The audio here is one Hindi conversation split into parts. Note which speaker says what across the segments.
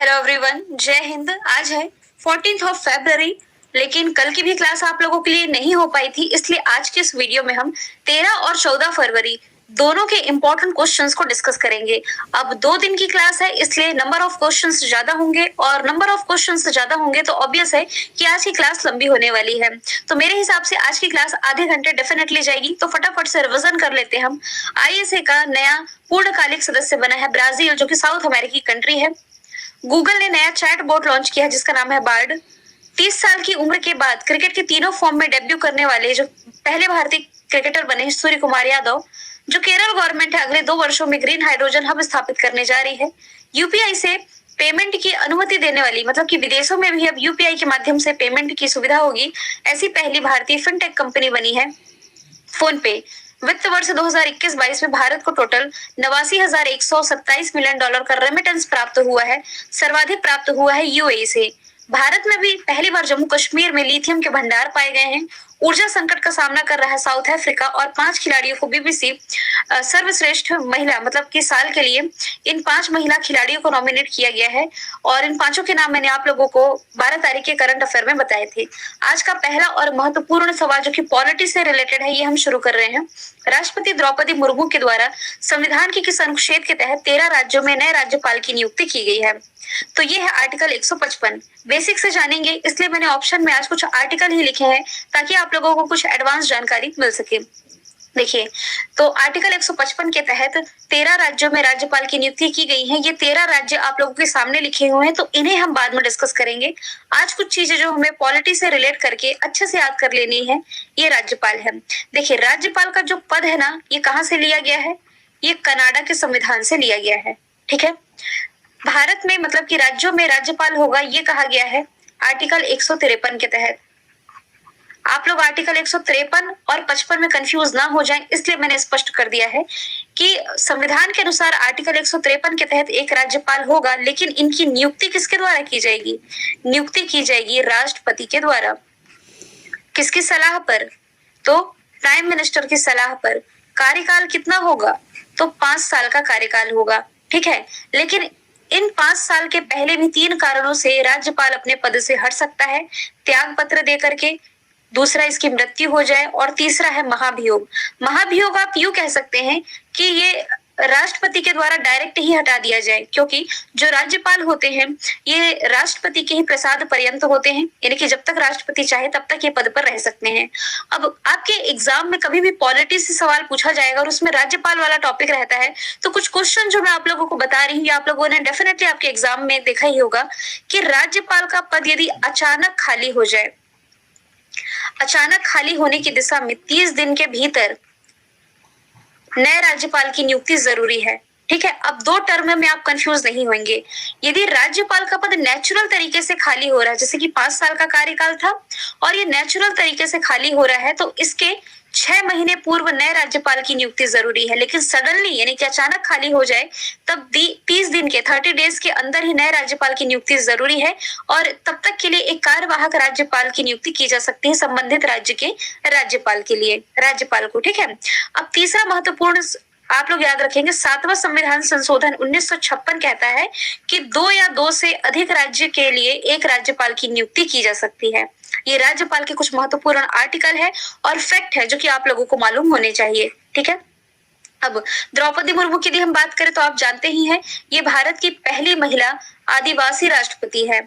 Speaker 1: हेलो एवरीवन, जय हिंद। आज है 14th ऑफ February, लेकिन कल की भी क्लास आप लोगों के लिए नहीं हो पाई थी, इसलिए आज के इस वीडियो में हम 13 और 14 फरवरी दोनों के इम्पोर्टेंट क्वेश्चंस को डिस्कस करेंगे। अब 2 दिन की क्लास है, इसलिए नंबर ऑफ क्वेश्चंस ज्यादा होंगे, और नंबर ऑफ क्वेश्चंस ज्यादा होंगे तो ऑब्वियस है कि आज की क्लास लंबी होने वाली है। तो मेरे हिसाब से आज की क्लास आधे घंटे डेफिनेटली जाएगी, तो फटाफट से रिविजन कर लेते हैं हम। आईएसए का नया पूर्णकालिक सदस्य बना है ब्राजील, जो कि साउथ अमेरिकी कंट्री है। गूगल ने नया चैट बोट लॉन्च किया है जिसका नाम है बार्ड। 30 साल की उम्र के बाद क्रिकेट के तीनों फॉर्म में डेब्यू करने वाले जो पहले भारतीय क्रिकेटर बने सूर्य कुमार यादव, जो केरल गवर्नमेंट है अगले 2 वर्षों में ग्रीन हाइड्रोजन हब स्थापित करने जा रही है। यूपीआई से पेमेंट की अनुमति देने वाली, मतलब कि विदेशों में भी अब यूपीआई के माध्यम से पेमेंट की सुविधा होगी, ऐसी पहली भारतीय फिनटेक कंपनी बनी है फोन पे। वित्त वर्ष 2021-22 में भारत को टोटल 89,127 मिलियन डॉलर का रेमिटेंस प्राप्त हुआ है। सर्वाधिक प्राप्त हुआ है यूएई से। भारत में भी पहली बार जम्मू कश्मीर में लिथियम के भंडार पाए गए हैं। ऊर्जा संकट का सामना कर रहा है साउथ अफ्रीका, और 5 खिलाड़ियों को बीबीसी सर्वश्रेष्ठ महिला, मतलब कि साल के लिए इन 5 महिला खिलाड़ियों को नॉमिनेट किया गया है, और इन 5 के नाम मैंने आप लोगों को 12 तारीख के करंट अफेयर में बताए थे। आज का पहला और महत्वपूर्ण सवाल जो कि पॉलिटी से रिलेटेड है, ये हम शुरू कर रहे हैं। राष्ट्रपति द्रौपदी मुर्मू के द्वारा संविधान के किस अनुच्छेद के तहत 13 राज्यों में नए राज्यपाल की नियुक्ति की गई है? तो ये है आर्टिकल 155। बेसिक से जानेंगे, इसलिए मैंने ऑप्शन में आज कुछ आर्टिकल ही लिखे हैं ताकि आप लोगों को कुछ एडवांस जानकारी मिल सके। देखिए, तो आर्टिकल 155 के तहत 13 राज्यों में राज्यपाल की नियुक्ति की गई है। ये 13 राज्य आप लोगों के सामने लिखे हुए हैं, तो इन्हें हम बाद में डिस्कस करेंगे। आज कुछ चीजें जो हमें पॉलिटी से रिलेट करके अच्छे से याद कर लेनी है, ये राज्यपाल है। देखिए, राज्यपाल का जो पद है ना, ये कहाँ से लिया गया है? ये कनाडा के संविधान से लिया गया है। ठीक है, भारत में मतलब कि राज्यों में राज्यपाल होगा, ये कहा गया है आर्टिकल 153 के तहत। आप लोग आर्टिकल 153 और 55 में कंफ्यूज ना हो जाएं, इसलिए मैंने स्पष्ट कर दिया है कि संविधान के अनुसार आर्टिकल 153 के तहत एक राज्यपाल होगा, लेकिन इनकी नियुक्ति किसके द्वारा की जाएगी? नियुक्ति की जाएगी राष्ट्रपति के द्वारा। किसकी सलाह पर? तो प्राइम मिनिस्टर की सलाह पर। कार्यकाल कितना होगा? तो 5 साल का कार्यकाल होगा। ठीक है, लेकिन इन 5 साल के पहले भी 3 कारणों से राज्यपाल अपने पद से हट सकता है। त्याग पत्र दे करके, दूसरा इसकी मृत्यु हो जाए, और तीसरा है महाभियोग। महाभियोग आप यूं कह सकते हैं कि ये राष्ट्रपति के द्वारा डायरेक्ट ही हटा दिया जाए, क्योंकि जो राज्यपाल होते हैं ये राष्ट्रपति के ही प्रसाद पर्यंत होते हैं, यानी कि जब तक राष्ट्रपति चाहे तब तक ये पद पर रह सकते हैं। अब आपके एग्जाम में कभी भी पॉलिटी से सवाल पूछा जाएगा और उसमें राज्यपाल वाला टॉपिक रहता है, तो कुछ क्वेश्चन जो मैं आप लोगों को बता रही हूँ, आप लोगों ने डेफिनेटली आपके एग्जाम में देखा ही होगा कि राज्यपाल का पद यदि अचानक खाली हो जाए, अचानक खाली होने की दिशा में 30 दिन के भीतर नए राज्यपाल की नियुक्ति जरूरी है। ठीक है, अब 2 टर्म में आप कंफ्यूज नहीं होंगे। यदि राज्यपाल का पद नेचुरल तरीके से खाली हो रहा है, जैसे कि 5 साल का कार्यकाल था और ये नेचुरल तरीके से खाली हो रहा है, तो इसके 6 महीने पूर्व नए राज्यपाल की नियुक्ति जरूरी है। लेकिन सडनली यानी कि अचानक खाली हो जाए, तब 30 दिन के 30 डेज के अंदर ही नए राज्यपाल की नियुक्ति जरूरी है, और तब तक के लिए एक कार्यवाहक राज्यपाल की नियुक्ति की जा सकती है संबंधित राज्य के राज्यपाल के लिए, राज्यपाल को। ठीक है, अब तीसरा महत्वपूर्ण आप लोग याद रखेंगे, 7वां संविधान संशोधन 1956 कहता है कि 2 या 2 से अधिक राज्य के लिए एक राज्यपाल की नियुक्ति की जा सकती है। ये राज्यपाल के कुछ महत्वपूर्ण आर्टिकल है और फैक्ट है जो कि आप लोगों को मालूम होने चाहिए। ठीक है, अब द्रौपदी मुर्मू की यदि हम बात करें तो आप जानते ही हैं, ये भारत की पहली महिला आदिवासी राष्ट्रपति है।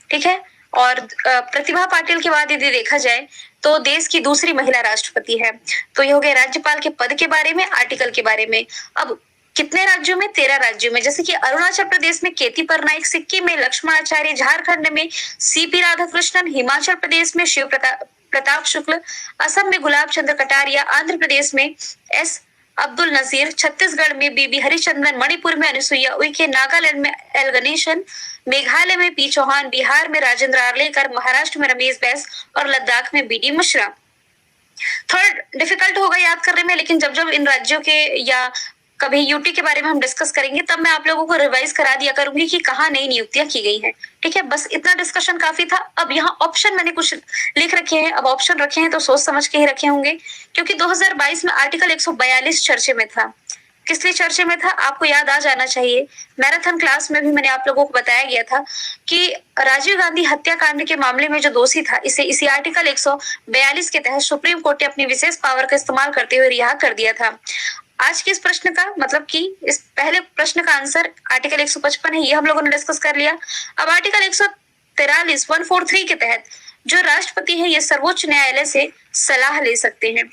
Speaker 1: ठीक है, और प्रतिभा पाटिल के बाद यदि देखा जाए तो देश की दूसरी महिला राष्ट्रपति है। तो ये हो गए राज्यपाल के पद के बारे में, आर्टिकल के बारे में। अब कितने राज्यों में? 13 राज्यों में, जैसे कि अरुणाचल प्रदेश में केती परनाइक, सिक्किम में लक्ष्मण आचार्य, झारखंड में सीपी राधाकृष्णन, हिमाचल प्रदेश में शिव प्रताप शुक्ल, असम में गुलाब चंद्र कटारिया, आंध्र प्रदेश में एस अब्दुल नजीर, छत्तीसगढ़ में बीबी हरिचंदन, मणिपुर में अनुसुईया उइके, नागालैंड में एल गणेशन, मेघालय में पी चौहान, बिहार में राजेंद्र आर्लेकर, महाराष्ट्र में रमेश बैस और लद्दाख में बीडी मिश्रा। थोड़ा डिफिकल्ट होगा याद करने में, लेकिन जब जब इन राज्यों के या कभी यूटी के बारे में हम डिस्कस करेंगे तब मैं आप लोगों को रिवाइज करा दिया करूंगी कि कहाँ नई नियुक्तियां की गई हैं। ठीक है, बस इतना डिस्कशन काफी था। अब यहाँ ऑप्शन मैंने कुछ लिख रखे हैं। अब ऑप्शन रखे हैं तो सोच समझ के ही रखे होंगे, क्योंकि 2022 में आर्टिकल 142 चर्चे में था। किस लिए चर्चे में था आपको याद आ जाना चाहिए। मैराथन क्लास में भी मैंने आप लोगों को बताया गया था कि राजीव गांधी हत्याकांड के मामले में जो दोषी था इसे इसी आर्टिकल 142 के तहत सुप्रीम कोर्ट ने अपनी विशेष पावर का इस्तेमाल करते हुए रिहा कर दिया था। आज के इस प्रश्न का मतलब कि इस पहले प्रश्न का आंसर आर्टिकल 155 है, ये हम लोगों ने डिस्कस कर लिया। अब आर्टिकल 143 143 के तहत जो राष्ट्रपति है ये सर्वोच्च न्यायालय से सलाह ले सकते हैं।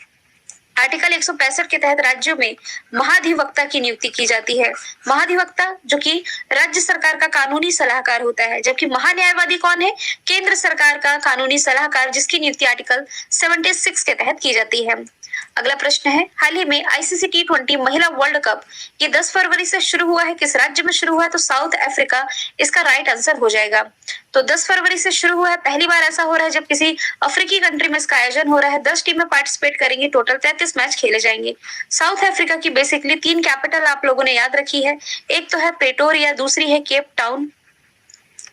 Speaker 1: आर्टिकल 165 के तहत राज्यों में महाधिवक्ता की नियुक्ति की जाती है। महाधिवक्ता जो कि राज्य सरकार का कानूनी सलाहकार होता है, जबकि महान्यायवादी कौन है? केंद्र सरकार का कानूनी सलाहकार, जिसकी नियुक्ति आर्टिकल 76 के तहत की जाती है। अगला प्रश्न है, हाल ही में आईसीसी T20 महिला वर्ल्ड कप ये 10 फरवरी से शुरू हुआ है, किस राज्य में शुरू हुआ है? तो साउथ अफ्रीका इसका राइट आंसर हो जाएगा। तो 10 फरवरी से शुरू हुआ है, पहली बार ऐसा हो रहा है जब किसी अफ्रीकी कंट्री में इसका आयोजन हो रहा है। 10 टीमें पार्टिसिपेट करेंगी, टोटल 33 मैच खेले जाएंगे। साउथ अफ्रीका की बेसिकली 3 कैपिटल आप लोगों ने याद रखी है, एक तो है प्रेटोरिया, दूसरी है केप टाउन,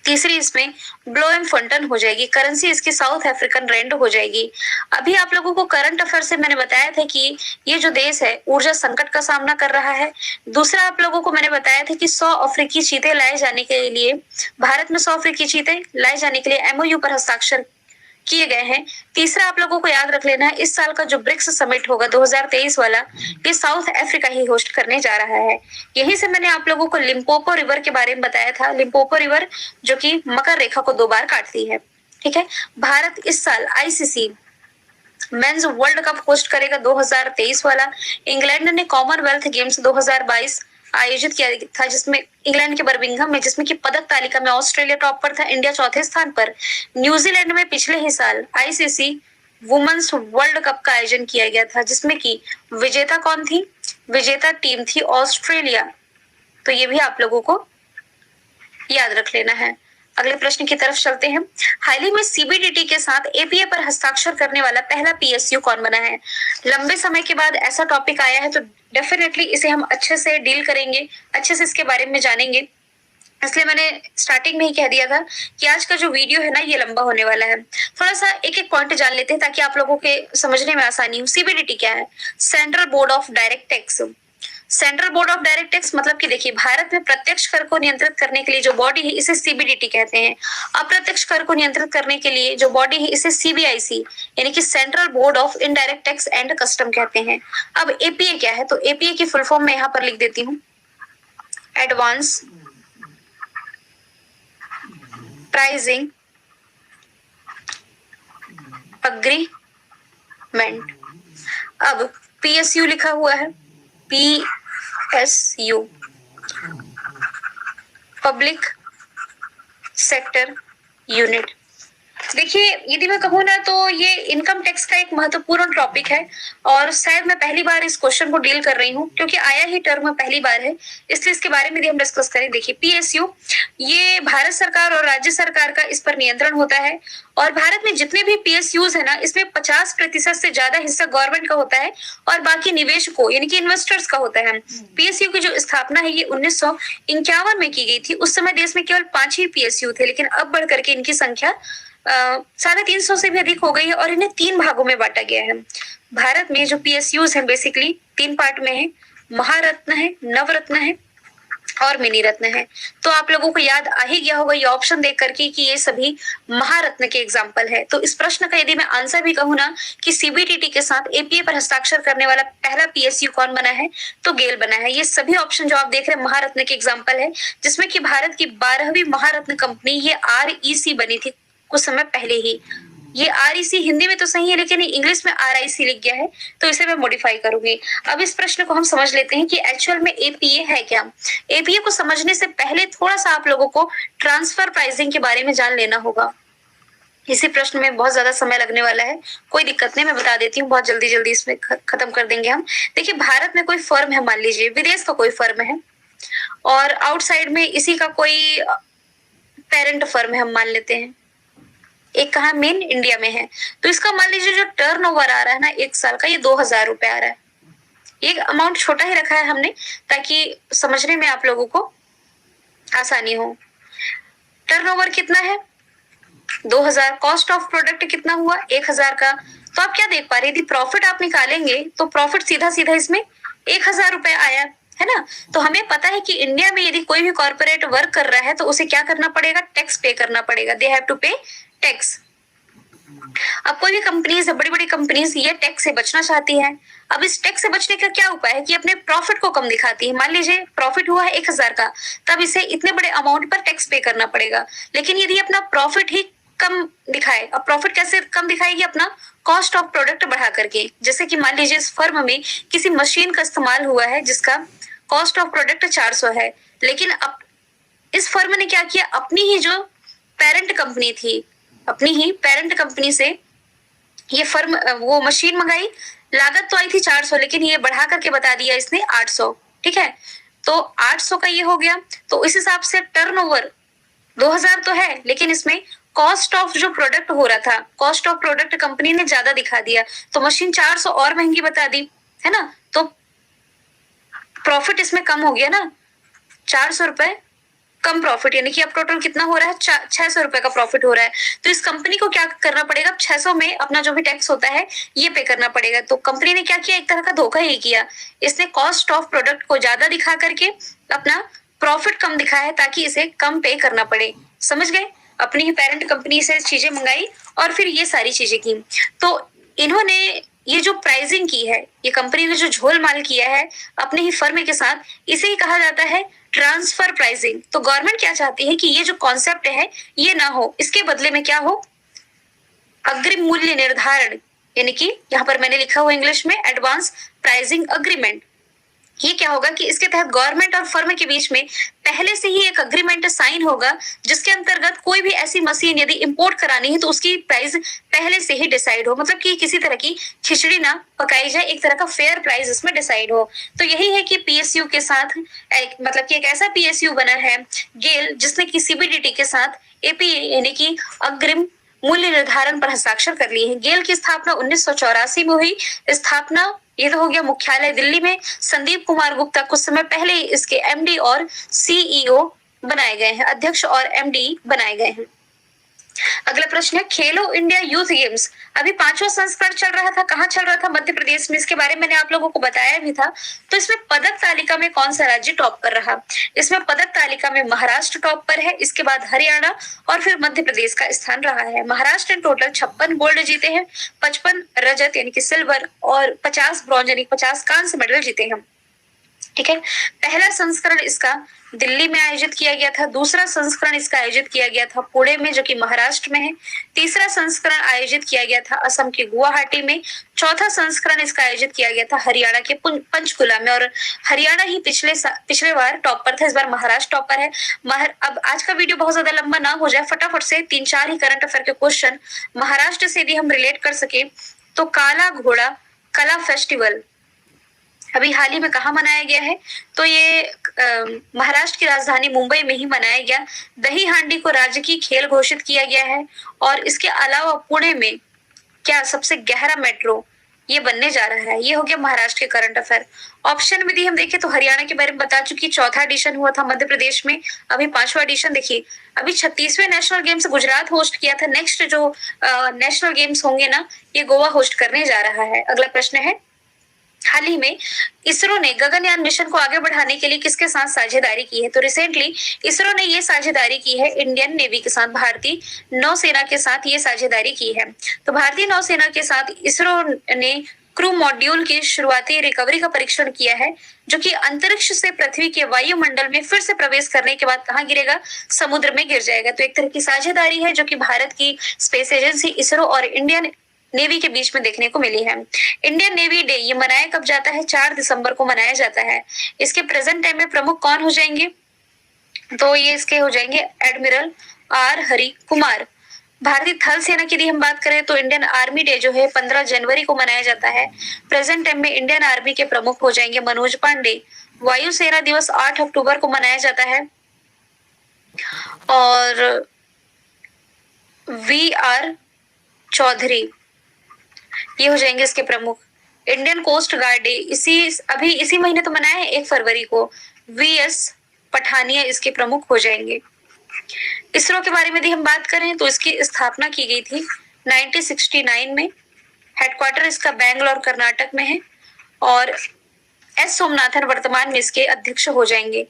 Speaker 1: तीसरी इसमें ब्लोएमफोंटेन हो जाएगी। करेंसी इसकी साउथ अफ्रीकन रैंड हो जाएगी। अभी आप लोगों को करंट अफेयर से मैंने बताया था कि ये जो देश है ऊर्जा संकट का सामना कर रहा है। दूसरा आप लोगों को मैंने बताया था कि 100 अफ्रीकी चीते लाए जाने के लिए, भारत में 100 अफ्रीकी चीते लाए जाने के लिए एमओयू पर हस्ताक्षर किए गए हैं। तीसरा आप लोगों को याद रख लेना है, इस साल का जो ब्रिक्स समिट होगा 2023 वाला, ये साउथ अफ्रीका ही होस्ट करने जा रहा है। यही से मैंने आप लोगों को लिम्पोपो रिवर के बारे में बताया था। लिम्पोपो रिवर जो कि मकर रेखा को 2 बार काटती है। ठीक है, भारत इस साल ICC men's world cup host करेगा 2023 वाला। इंग्लैंड ने कॉमनवेल्थ गेम्स 2022 आयोजित किया था, जिसमें इंग्लैंड के बर्मिंघम में, जिसमें कि पदक तालिका में ऑस्ट्रेलिया टॉप पर था, इंडिया चौथे स्थान पर। न्यूजीलैंड में पिछले ही साल आईसीसी वुमेन्स वर्ल्ड कप का आयोजन किया गया था, जिसमें कि विजेता कौन थी? विजेता टीम थी ऑस्ट्रेलिया। तो ये भी आप लोगों को याद रख लेना है। अगले प्रश्न की तरफ चलते हैं। हाल ही में सीबीडीटी के साथ एपीए पर हस्ताक्षर करने वाला पहला पीएसयू कौन बना है? लंबे समय के बाद ऐसा टॉपिक आया है तो डेफिनेटली इसे हम अच्छे से डील करेंगे, अच्छे से इसके बारे में जानेंगे। इसलिए मैंने स्टार्टिंग में ही कह दिया था कि आज का जो वीडियो है ना ये लंबा होने वाला है। थोड़ा सा एक एक पॉइंट जान लेते हैं ताकि आप लोगों के समझने में आसानी हो। सीबीडीटी क्या है? Central board of direct tax. Central board of direct tax मतलब कि देखिए, भारत में प्रत्यक्ष कर को नियंत्रित करने के लिए जो बॉडी है इसे सीबीडीटी कहते हैं। अप्रत्यक्ष कर को नियंत्रित करने के लिए जो बॉडी है इसे सीबीआईसी यानी कि central board of indirect tax and custom कहते हैं। अब एपीए क्या है? तो एपीए की फुल फॉर्म मैं यहाँ पर लिख देती हूँ, एडवांस प्राइसिंग अग्रीमेंट। अब पीएसयू लिखा हुआ है, पीएसयू पब्लिक सेक्टर यूनिट। देखिए, यदि मैं कहूँ ना तो ये इनकम टैक्स का एक महत्वपूर्ण टॉपिक है और शायद मैं पहली बार इस क्वेश्चन को डील कर रही हूँ क्योंकि आया ही टर्म पहली बार है, इसलिए इसके बारे में भी हम डिस्कस करें। देखिए, पीएसयू ये भारत सरकार और राज्य सरकार का इस पर नियंत्रण होता है और भारत में जितने भी पीएसयूज है ना इसमें 50% से ज्यादा हिस्सा गवर्नमेंट का होता है और बाकी निवेशकों यानी कि इन्वेस्टर्स का होता है। पीएसयू की जो स्थापना है ये 1951 में की गई थी। उस समय देश में केवल 5 ही पीएसयू थे, लेकिन अब बढ़ करके इनकी संख्या 350 से भी अधिक हो गई है और इन्हें 3 भागों में बांटा गया है। भारत में जो पीएसयूज हैं बेसिकली 3 पार्ट में है, महारत्न है, नवरत्न है और मिनी रत्न है। तो आप लोगों को याद आ ही गया होगा ये ऑप्शन देख करके कि ये सभी महारत्न के एग्जाम्पल है। तो इस प्रश्न का यदि मैं आंसर भी कहूँ ना कि सीबीडीटी के साथ एपीए पर हस्ताक्षर करने वाला पहला पीएसयू कौन बना है? तो गेल बना है। ये सभी ऑप्शन जो आप देख रहे हैं महारत्न के एग्जाम्पल है, जिसमें कि भारत की 12वीं महारत्न कंपनी ये REC बनी थी कुछ समय पहले ही। ये REC हिंदी में तो सही है लेकिन इंग्लिश में RIC लिख गया है, तो इसे मैं मॉडिफाई करूंगी। अब इस प्रश्न को हम समझ लेते हैं कि एक्चुअल में एपीए है क्या। एपीए को समझने से पहले थोड़ा सा आप लोगों को ट्रांसफर प्राइसिंग के बारे में जान लेना होगा। इसी प्रश्न में बहुत ज्यादा समय लगने वाला है, कोई दिक्कत नहीं, मैं बता देती हूँ, बहुत जल्दी जल्दी इसमें खत्म कर देंगे हम। देखिए, भारत में कोई फर्म है, मान लीजिए विदेश का कोई फर्म है और आउटसाइड में इसी का कोई पेरेंट फर्म है, हम मान लेते हैं। एक कहा मेन इंडिया में है, तो इसका मान लीजिए जो टर्नओवर आ रहा है ना 1 साल का, ये 2000 रुपए आ रहा है। ये अमाउंट छोटा ही रखा है हमने ताकि समझने में आप लोगों को आसानी हो। टर्नओवर कितना है? 2000। कॉस्ट ऑफ प्रोडक्ट कितना हुआ? 1000 का। तो आप क्या देख पा रहे हैं, यदि प्रॉफिट आप निकालेंगे तो प्रॉफिट सीधा सीधा इसमें 1000 रुपए आया। है ना। तो हमें पता है कि इंडिया में यदि कोई भी कॉर्पोरेट वर्क कर रहा है तो उसे क्या करना पड़ेगा, टैक्स पे करना पड़ेगा, दे हैव टू पे टैक्स। अब कोई भी कंपनीज है, बड़ी बड़ी कंपनीज, ये टैक्स से बचना चाहती है। अब इस टैक्स से बचने का क्या उपाय है कि अपने प्रॉफिट को कम दिखाती है। मान लीजिए प्रॉफिट हुआ है 1,000 का, तब इसे इतने बड़े अमाउंट पर टैक्स पे करना पड़ेगा। लेकिन यदि अपना प्रॉफिट ही कम दिखाए, अब प्रॉफिट कैसे कम दिखाएगी, अपना कॉस्ट ऑफ प्रोडक्ट बढ़ा करके। जैसे कि मान लीजिए इस फर्म में किसी मशीन का इस्तेमाल हुआ है जिसका कॉस्ट ऑफ प्रोडक्ट 400 है, लेकिन अब इस फर्म ने क्या किया, अपनी ही जो पेरेंट कंपनी थी, अपनी ही पेरेंट कंपनी से ये फर्म वो मशीन मंगाई। लागत तो आई थी 400, लेकिन ये बढ़ा करके बता दिया इसने 800। ठीक है, तो 800 का ये हो गया। तो इस हिसाब से टर्नओवर 2000 तो है, लेकिन इसमें कॉस्ट ऑफ जो प्रोडक्ट हो रहा था, कॉस्ट ऑफ प्रोडक्ट कंपनी ने ज्यादा दिखा दिया, तो मशीन 400 और महंगी बता दी, है ना। तो प्रॉफिट इसमें कम हो गया ना, 400 रुपए कम प्रॉफिट, यानी कि अब टोटल कितना हो रहा है, 600 रुपए का प्रॉफिट हो रहा है। तो इस कंपनी को क्या करना पड़ेगा, 600 में अपना जो भी टैक्स होता है ये पे करना पड़ेगा। तो कंपनी ने क्या किया, एक तरह का धोखा ही किया, इसने कॉस्ट ऑफ प्रोडक्ट को ज्यादा दिखा करके अपना प्रॉफिट कम दिखाया है ताकि इसे कम पे करना पड़े। समझ गए, अपनी ही पेरेंट कंपनी से चीजें मंगाई और फिर ये सारी चीजें की। तो इन्होंने ये जो प्राइसिंग की है, ये कंपनी ने जो झोल माल किया है अपने ही फर्म के साथ, इसे ही कहा जाता है ट्रांसफर प्राइसिंग। तो गवर्नमेंट क्या चाहती है कि ये जो कॉन्सेप्ट है ये ना हो, इसके बदले में क्या हो, अग्रिम मूल्य निर्धारण, यानी कि यहाँ पर मैंने लिखा हुआ इंग्लिश में एडवांस प्राइसिंग अग्रीमेंट। ये क्या होगा कि इसके तहत गवर्नमेंट और फर्म के बीच में पहले से ही एक अग्रीमेंट साइन होगा, जिसके अंतर्गत कोई भी ऐसी मशीन यदि इंपोर्ट करानी है तो उसकी प्राइस पहले से ही डिसाइड हो, मतलब कि किसी तरह की खिचड़ी ना पकाई जाए, एक तरह का फेयर प्राइस इसमें डिसाइड हो। तो यही है कि पीएसयू के साथ मतलब कि एक ऐसा पीएसयू बना है गेल, जिसने कि सीबीडीटी के साथ एपी यानी कि अग्रिम मूल्य निर्धारण पर हस्ताक्षर कर लिए हैं। गेल की स्थापना 1984 में हुई। स्थापना ये तो हो गया मुख्यालय दिल्ली में। संदीप कुमार गुप्ता कुछ समय पहले इसके एमडी और सीईओ बनाए गए हैं, अध्यक्ष और एमडी बनाए गए हैं। अगला प्रश्न है, खेलो इंडिया यूथ गेम्स अभी 5वां संस्करण चल रहा था, कहाँ चल रहा था, मध्य प्रदेश में। इसके बारे में मैंने आप लोगों को बताया भी था। तो इसमें पदक तालिका में कौन सा राज्य टॉप पर रहा, इसमें पदक तालिका में महाराष्ट्र टॉप पर है, इसके बाद हरियाणा और फिर मध्य प्रदेश का स्थान रहा है। महाराष्ट्र ने टोटल 56 गोल्ड जीते हैं, 55 रजत यानी कि सिल्वर और 50 ब्रॉन्ज यानी 50 कांस्य मेडल जीते हैं। ठीक है, पहला संस्करण इसका दिल्ली में आयोजित किया गया था, दूसरा संस्करण इसका आयोजित किया गया था पुणे में जो कि महाराष्ट्र में है, तीसरा संस्करण आयोजित किया गया था असम के गुवाहाटी में, चौथा संस्करण इसका आयोजित किया गया था हरियाणा के पंचकुला में। और हरियाणा ही पिछले बार टॉप पर था, इस बार महाराष्ट्र टॉप पर है। अब आज का वीडियो बहुत ज्यादा लंबा ना हो जाए, फटाफट से 3-4 ही करंट अफेयर के क्वेश्चन महाराष्ट्र से भी हम रिलेट कर सके। तो काला घोड़ा कला फेस्टिवल अभी हाल ही में कहाँ मनाया गया है, तो ये महाराष्ट्र की राजधानी मुंबई में ही मनाया गया। दही हांडी को राज्य की खेल घोषित किया गया है। और इसके अलावा पुणे में क्या सबसे गहरा मेट्रो ये बनने जा रहा है। ये हो गया महाराष्ट्र के करंट अफेयर। ऑप्शन में दी हम देखें तो हरियाणा के बारे में बता चुकी, चौथा एडिशन हुआ था मध्य प्रदेश में, अभी 5वां एडिशन देखिए। अभी 36वें नेशनल गेम्स गुजरात होस्ट किया था, नेक्स्ट जो नेशनल गेम्स होंगे ना ये गोवा होस्ट करने जा रहा है। अगला प्रश्न है, हाल ही में इसरो ने गगनयान मिशन को आगे बढ़ाने के लिए किसके साथ साझेदारी की है, तो रिसेंटली इसरो ने ये साझेदारी की है इंडियन नेवी के साथ, भारतीय नौसेना के साथ ये साझेदारी की है। तो भारतीय नौसेना के साथ इसरो ने क्रू मॉड्यूल की शुरुआती रिकवरी का परीक्षण किया है, जो कि अंतरिक्ष से पृथ्वी के वायुमंडल में फिर से प्रवेश करने के बाद कहाँ गिरेगा, समुद्र में गिर जाएगा। तो एक तरह की साझेदारी है जो कि भारत की स्पेस एजेंसी इसरो और इंडियन नेवी के बीच में देखने को मिली है। इंडियन नेवी डे ये मनाया कब जाता है, 4 दिसंबर को मनाया जाता है। इसके प्रेजेंट टाइम में प्रमुख कौन हो जाएंगे, तो ये इसके हो जाएंगे एडमिरल आर हरि कुमार। भारतीय थल सेना की यदि हम बात करें तो इंडियन आर्मी डे जो है 15 जनवरी को मनाया जाता है। प्रेजेंट टाइम में इंडियन आर्मी के प्रमुख हो जाएंगे मनोज पांडे। वायुसेना दिवस 8 अक्टूबर को मनाया जाता है और वी आर चौधरी ये हो जाएंगे इसके प्रमुख। इंडियन कोस्ट गार्ड डे इसी महीने तो मनाया है 1 फरवरी को, वीएस पठानिया इसके प्रमुख हो जाएंगे। इसरो के बारे में यदि हम बात करें तो इसकी स्थापना की गई थी 1969 में। हेडक्वार्टर इसका बैंगलोर कर्नाटक में है और एस सोमनाथन वर्तमान में इसके अध्यक्ष हो जाएंगे।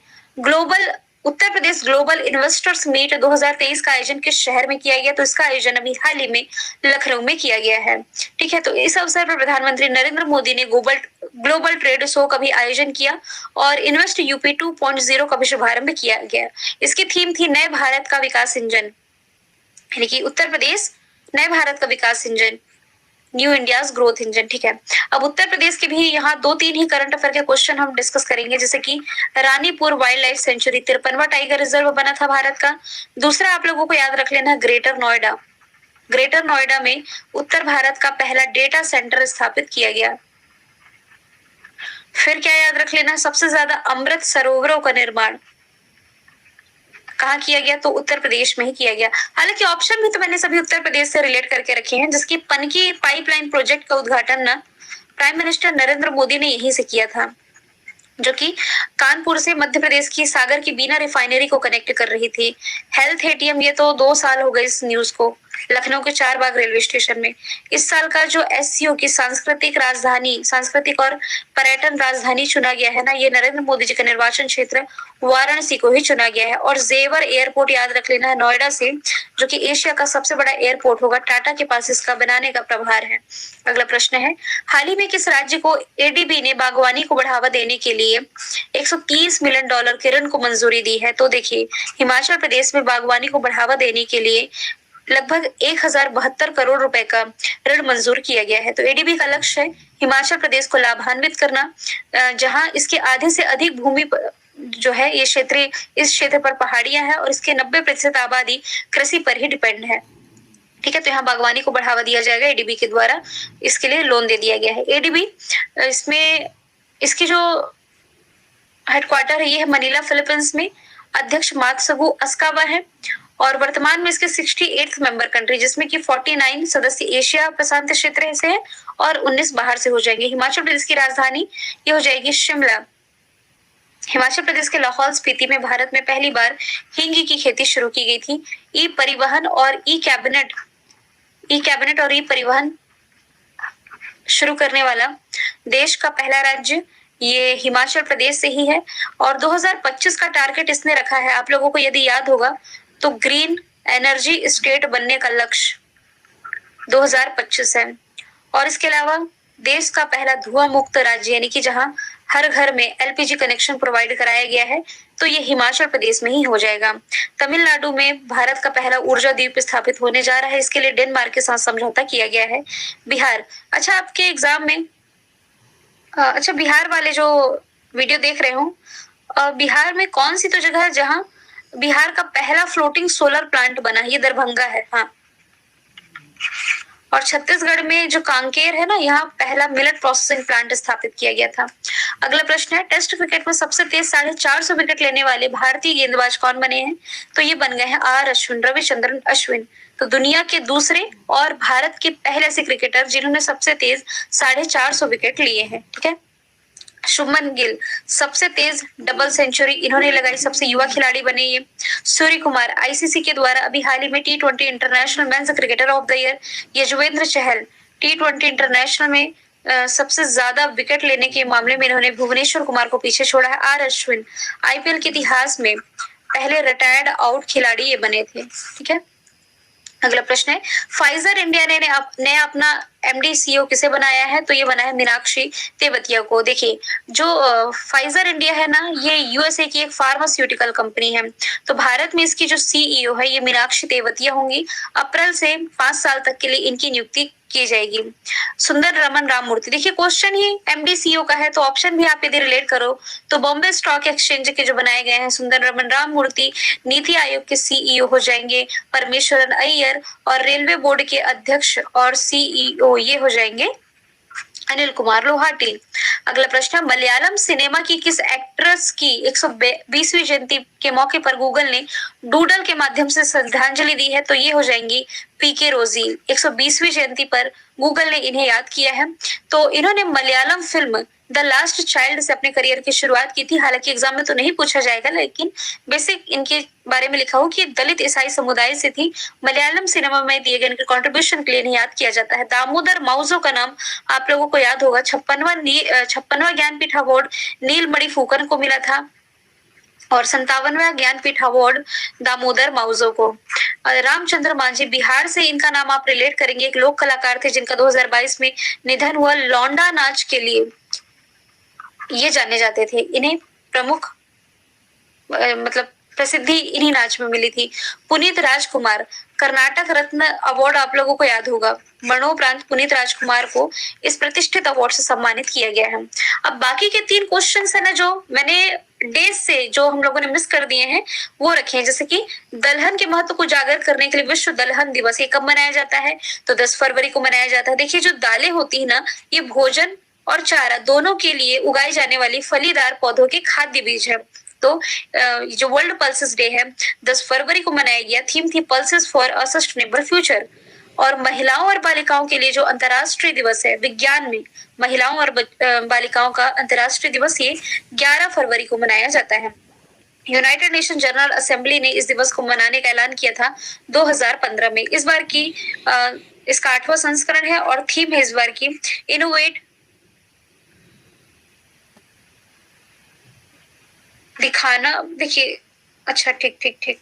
Speaker 1: Uttar Pradesh global investors meet 2023 का आयोजन किस शहर में किया गया? तो इसका आयोजन अभी हाल ही में लखनऊ में किया गया है। ठीक है, तो इस अवसर पर प्रधानमंत्री नरेंद्र मोदी ने ग्लोबल ट्रेड शो का भी आयोजन किया और इन्वेस्ट यूपी 2.0 का भी शुभारंभ किया गया। इसकी थीम थी नए भारत का विकास इंजन, यानी कि उत्तर प्रदेश नए भारत का विकास engine, new India's growth engine. ठीक है, अब उत्तर प्रदेश के भी यहाँ 2-3 ही करंट अफेयर के क्वेश्चन हम डिस्कस करेंगे, जैसे कि रानीपुर वाइल्ड लाइफ सेंचुरी 53वां टाइगर रिजर्व बना था भारत का। दूसरा आप लोगों को याद रख लेना ग्रेटर नोएडा, ग्रेटर नोएडा में उत्तर भारत का पहला डेटा सेंटर स्थापित किया गया। फिर क्या याद रख लेना, सबसे ज्यादा अमृत सरोवरों का निर्माण कहाँ किया गया? तो उत्तर प्रदेश में ही किया गया। हालांकि ऑप्शन भी तो मैंने सभी उत्तर प्रदेश से रिलेट करके रखे हैं, जिसकी पनकी पाइपलाइन प्रोजेक्ट का उद्घाटन ना प्राइम मिनिस्टर नरेंद्र मोदी ने यहीं से किया था, जो कि कानपुर से मध्य प्रदेश की सागर की बीना रिफाइनरी को कनेक्ट कर रही थी। हेल्थ एटीएम, ये तो 2 साल हो गए इस न्यूज को, लखनऊ के चारबाग रेलवे स्टेशन में। इस साल का जो एससीओ की सांस्कृतिक और पर्यटन राजधानी चुना गया है ना, ये नरेंद्र मोदी जी का निर्वाचन क्षेत्र वाराणसी को ही चुना गया है। और जेवर एयरपोर्ट याद रख लेना है नोएडा से, जो कि एशिया का सबसे बड़ा एयरपोर्ट होगा, टाटा के पास इसका बनाने का प्रभार है। अगला प्रश्न है, हाल ही में किस राज्य को एडीबी ने बागवानी को बढ़ावा देने के लिए $130 मिलियन के ऋण को मंजूरी दी है? तो देखिए, हिमाचल प्रदेश में बागवानी को बढ़ावा देने के लिए लगभग 1072 करोड़ रुपए का ऋण मंजूर किया गया है। तो एडीबी का लक्ष्य है हिमाचल प्रदेश को लाभान्वित करना, जहां इसके आधे से अधिक भूमि जो है ये इस क्षेत्र पर पहाड़ियां हैं और इसके 90% आबादी कृषि पर ही डिपेंड है। ठीक है, तो यहाँ बागवानी को बढ़ावा दिया जाएगा एडीबी के द्वारा, इसके लिए लोन दे दिया गया है। एडीबी इसमें इसकी जो हेडक्वार्टर है ये है मनीला फिलीपींस में, अध्यक्ष मात्सुगु अस्कावा है और वर्तमान में इसके 68th मेंबर कंट्री, जिसमें कि 49 सदस्य एशिया प्रशांत क्षेत्र से है और 19 बाहर से हो जाएंगे। हिमाचल प्रदेश की राजधानी ये हो जाएगी शिमला। हिमाचल प्रदेश के लाहौल स्पीति में भारत में पहली बार हींग की खेती शुरू की गई थी। ई परिवहन और ई परिवहन शुरू करने वाला देश का पहला राज्य ये हिमाचल प्रदेश से ही है और 2025 का टारगेट इसने रखा है, आप लोगों को यदि याद होगा तो ग्रीन एनर्जी स्टेट बनने का लक्ष्य 2025 है। और इसके अलावा देश का पहला धुआं मुक्त राज्य, यानी कि जहां हर घर में एलपीजी कनेक्शन प्रोवाइड कराया गया है, तो ये हिमाचल प्रदेश में ही हो जाएगा। तमिलनाडु में भारत का पहला ऊर्जा द्वीप स्थापित होने जा रहा है, इसके लिए डेनमार्क के साथ समझौता किया गया है। बिहार, अच्छा आपके एग्जाम में बिहार वाले जो वीडियो देख रहे हो, बिहार में कौन सी तो जगह है जहां बिहार का पहला फ्लोटिंग सोलर प्लांट बना है? ये दरभंगा है। हाँ, और छत्तीसगढ़ में जो कांकेर है ना, यहाँ पहला मिलेट प्रोसेसिंग प्लांट स्थापित किया गया था। अगला प्रश्न है, टेस्ट क्रिकेट में सबसे तेज 450 विकेट लेने वाले भारतीय गेंदबाज कौन बने हैं? तो ये बन गए हैं रविचंद्रन अश्विन। तो दुनिया के दूसरे और भारत के पहले ऐसे क्रिकेटर जिन्होंने सबसे तेज 450 विकेट लिए हैं। ठीक है, शुभमन गिल सबसे तेज डबल सेंचुरी इन्होंने लगाई, सबसे युवा खिलाड़ी बने ये। सूर्य कुमार आईसीसी के द्वारा अभी हाल ही में T20 international men's cricketer of the year. Yuzvendra Chahal T20 international में सबसे ज्यादा विकेट लेने के मामले में इन्होंने भुवनेश्वर कुमार को पीछे छोड़ा है। अश्विन आईपीएल के इतिहास में पहले रिटायर्ड आउट खिलाड़ी ये बने थे। ठीक है, अगला प्रश्न है, फाइजर इंडिया ने अपना एमडी सीईओ किसे बनाया है? तो ये बना है मीनाक्षी तेवतिया को। देखिए, जो फाइजर इंडिया है ना, ये यूएसए की एक फार्मास्यूटिकल कंपनी है, तो भारत में इसकी जो सीईओ है ये मीनाक्षी तेवतिया होंगी। अप्रैल से 5 साल तक के लिए इनकी नियुक्ति की जाएगी। सुंदर रमन राममूर्ति, देखिए क्वेश्चन ही एमडी सीईओ का है, तो ऑप्शन भी आप यदि रिलेट करो तो बॉम्बे स्टॉक एक्सचेंज के जो बनाए गए हैं सुंदर रमन राममूर्ति नीति आयोग के सीईओ हो जाएंगे। परमेश्वरन अय्यर और रेलवे बोर्ड के अध्यक्ष और सीईओ ये हो जाएंगे अनिल कुमार लोहाटी। अगला प्रश्न, मलयालम सिनेमा की किस एक्ट्रेस की 120वीं जयंती के मौके पर गूगल ने डूडल के माध्यम से श्रद्धांजलि दी है? तो ये हो जाएंगी पीके रोजी। 120वीं जयंती पर गूगल ने इन्हें याद किया है। तो इन्होंने Malayalam film the last child से अपने करियर की शुरुआत की थी। हालांकि एग्जाम में तो नहीं पूछा जाएगा, लेकिन बेसिक इनके बारे में लिखा हो कि दलित ईसाई समुदाय से थी। मलयालम सिनेमा में दिए गए इनके कंट्रीब्यूशन के लिए इन्हें याद किया जाता है। दामोदर माउजो का नाम आप लोगों को याद होगा। 56वां ज्ञानपीठ अवार्ड नीलमणि फूकन को मिला था और 57वां ज्ञानपीठ अवार्ड दामोदर माउजो को। रामचंद्र मांझी, बिहार से इनका नाम आप रिलेट करेंगे। एक लोक कलाकार थे जिनका 2022 में निधन हुआ। लौंडा नाच के लिए ये जाने जाते थे। इन्हें प्रमुख मतलब प्रसिद्धि इन्हीं नाच में मिली थी। पुनीत राजकुमार, कर्नाटक रत्न अवार्ड आप लोगों को याद होगा। मरणोपरांत पुनीत राजकुमार को इस प्रतिष्ठित अवार्ड से सम्मानित किया गया है। अब बाकी के 3 क्वेश्चंस है ना, जो मैंने डेज से जो हम लोगों ने मिस कर दिए हैं वो रखे हैं। जैसे कि दलहन के महत्व को उजागर करने के लिए विश्व दलहन दिवस ये कब मनाया जाता है? तो 10 फरवरी को मनाया जाता है। देखिए, जो दालें होती है ना, ये भोजन और चारा दोनों के लिए उगाई जाने वाली फलीदार पौधों के खाद्य बीज है। तो जो वर्ल्ड पल्सेस डे है 10 फरवरी को मनाया गया। थीम थी pulses for a sustainable future. और महिलाओं और बालिकाओं के लिए जो अंतर्राष्ट्रीय दिवस है विज्ञान में, महिलाओं और बालिकाओं का अंतर्राष्ट्रीय दिवस ये 11 फरवरी को मनाया जाता है। यूनाइटेड नेशन जनरल असेंबली ने इस दिवस को मनाने का ऐलान किया था 2015 में। इस बार की इसका 8वां संस्करण है और थीम है इस बार की इनोवेट दिखाना। देखिए, अच्छा, ठीक,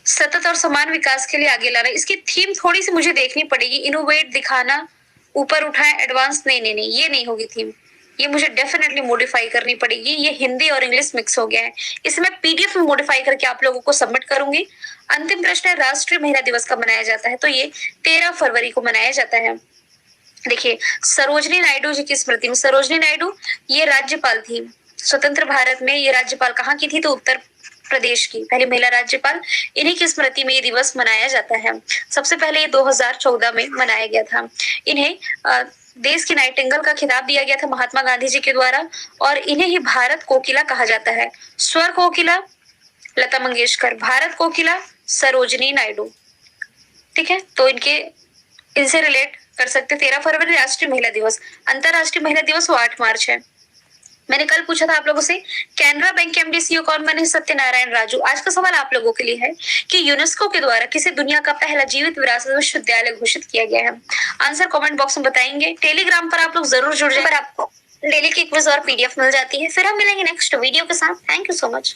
Speaker 1: सतत और समान विकास के लिए आगे लाना। इसकी थीम थोड़ी सी मुझे देखनी पड़ेगी। इनोवेट, दिखाना, ऊपर उठाए, एडवांस, नहीं, ये नहीं होगी थीम। ये मुझे डेफिनेटली मॉडिफाई करनी पड़ेगी। ये हिंदी और इंग्लिश मिक्स हो गया है। इसे मैं पीडीएफ में मॉडिफाई करके आप लोगों को सबमिट करूंगी। अंतिम प्रश्न है, राष्ट्रीय महिला दिवस कब मनाया जाता है? तो ये 13 फरवरी को मनाया जाता है। देखिए, सरोजनी नायडू जी की स्मृति में, सरोजनी नायडू ये राज्यपाल थी स्वतंत्र भारत में। ये राज्यपाल कहाँ की थी? तो उत्तर प्रदेश की पहली महिला राज्यपाल। इन्हीं की स्मृति में ये दिवस मनाया जाता है। सबसे पहले ये 2014 में मनाया गया था। इन्हें देश की नाइटिंगेल का खिताब दिया गया था महात्मा गांधी जी के द्वारा और इन्हें ही भारत कोकिला कहा जाता है। स्वर कोकिला लता मंगेशकर, भारत कोकिला सरोजनी नायडू। ठीक है, तो इनसे रिलेट कर सकते। 13 फरवरी राष्ट्रीय महिला दिवस। अंतरराष्ट्रीय महिला दिवस वो 8 मार्च है। मैंने कल पूछा था आप लोगों से कैनरा बैंक के एमडी सीईओ कौन बने? सत्यनारायण राजू। आज का सवाल आप लोगों के लिए है कि यूनेस्को के द्वारा किसे दुनिया का पहला जीवित विरासत विश्वविद्यालय घोषित किया गया है? आंसर कमेंट बॉक्स में बताएंगे। टेलीग्राम पर आप लोग जरूर जुड़ जाए, पर आपको डेली की क्विज और पीडीएफ मिल जाती है। फिर हम मिलेंगे नेक्स्ट वीडियो के साथ। Thank you so much.